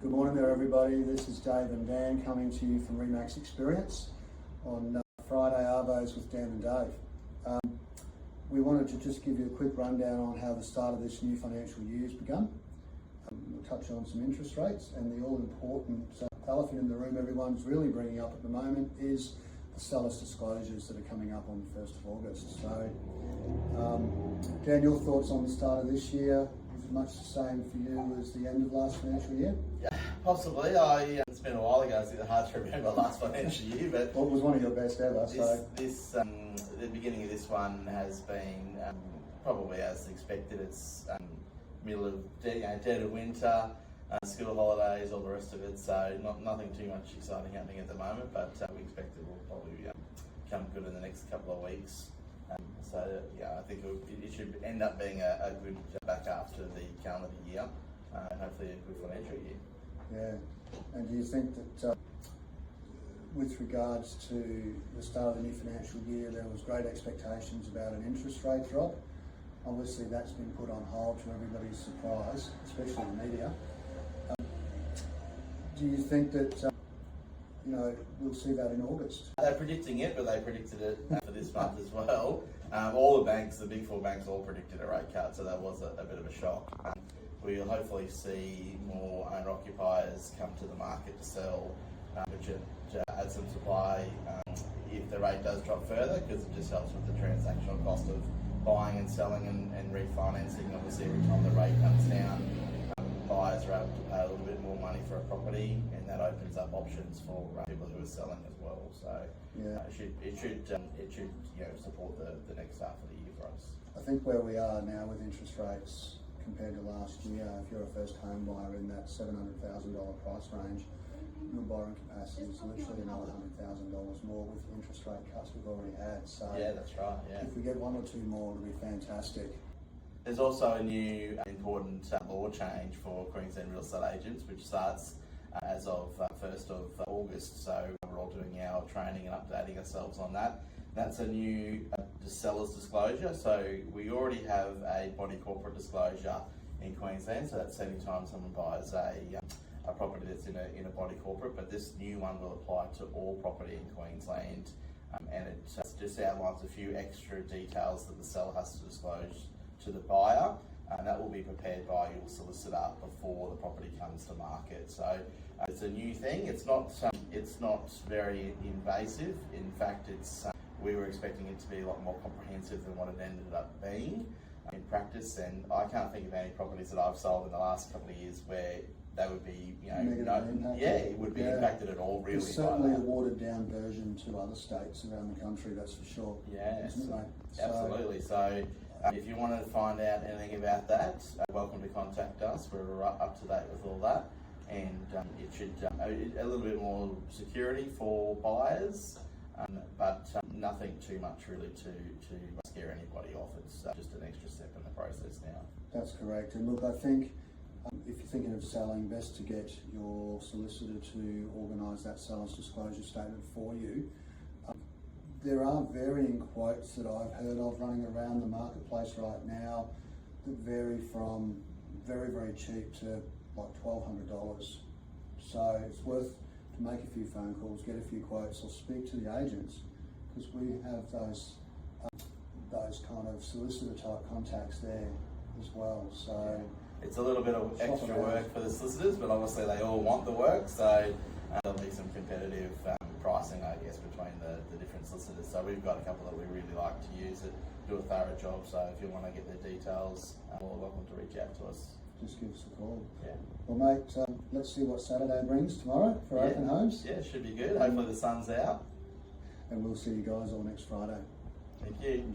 Good morning there, everybody. This is Dave and Dan coming to you from REMAX Experience on Friday Arvos with Dan and Dave. We wanted to just give you a quick rundown on how the start of this new financial year has begun. We'll touch on some interest rates, and the all-important elephant in the room everyone's really bringing up at the moment is the seller's disclosures that are coming up on the 1st of August. So, Dan, your thoughts on the start of this year? Is it much the same for you as the end of last financial year? Yeah, possibly. It's been a while ago, so it's hard to remember last financial year, but What was one of your best ever? The beginning of this one has been probably as expected. It's middle of dead of winter, school holidays, all the rest of it. So nothing too much exciting happening at the moment, but we expect it will probably come good in the next couple of weeks. I think it should end up being a good back after the calendar year, and hopefully a good financial year. Yeah, and do you think that with regards to the start of the new financial year, there was great expectations about an interest rate drop? Obviously that's been put on hold to everybody's surprise, especially the media. Do you think that we'll see that in August? They're predicting it, but they predicted it for this month as well. All the banks, the big four banks, all predicted a rate cut, so that was a bit of a shock. We'll hopefully see more owner-occupiers come to the market to sell, which should add some supply if the rate does drop further, because it just helps with the transactional cost of buying and selling and refinancing. Obviously, every time the rate comes down, buyers are able to pay a little bit more money for a property, and that opens up options for people who are selling as well. So it should support the next half of the year for us. I think where we are now with interest rates compared to last year, if you're a first home buyer in that $700,000 price range, your borrowing capacity is literally another $100,000 more with the interest rate cuts we've already had. So yeah, that's right. Yeah. If we get one or two more, it'll be fantastic. There's also a new important law change for Queensland real estate agents, which starts as of 1st of August. So we're all doing our training and updating ourselves on that. That's a new seller's disclosure. So we already have a body corporate disclosure in Queensland. So that's any time someone buys a property that's in a body corporate. But this new one will apply to all property in Queensland, and it just outlines a few extra details that the seller has to disclose to the buyer, and that will be prepared by your solicitor before the property comes to market. So it's a new thing. It's not very invasive. In fact, we were expecting it to be a lot more comprehensive than what it ended up being in practice. And I can't think of any properties that I've sold in the last couple of years where they would be, it would be impacted at all. Really, it's certainly a watered down version to other states around the country. That's for sure. Yeah, absolutely. So if you want to find out anything about that, welcome to contact us. We're up to date with all that, and it should a little bit more security for buyers, but nothing too much really to scare anybody off. It's just an extra step in the process now. That's correct. And look, I think if you're thinking of selling, best to get your solicitor to organise that seller's disclosure statement for you. There are varying quotes that I've heard of running around the marketplace right now that vary from very, very cheap to like $1,200. So it's worth to make a few phone calls, get a few quotes, or speak to the agents, because we have those kind of solicitor type contacts there as well. So it's a little bit of extra work for the solicitors, but obviously they all want the work, so there'll be some competitive pricing, I guess, between the different solicitors. So we've got a couple that we really like to use that do a thorough job. So if you want to get their details, you're welcome to reach out to us. Just give us a call. Yeah. Well, mate, let's see what Saturday brings tomorrow for open homes. Yeah, it should be good. Hopefully the sun's out. And we'll see you guys all next Friday. Thank you.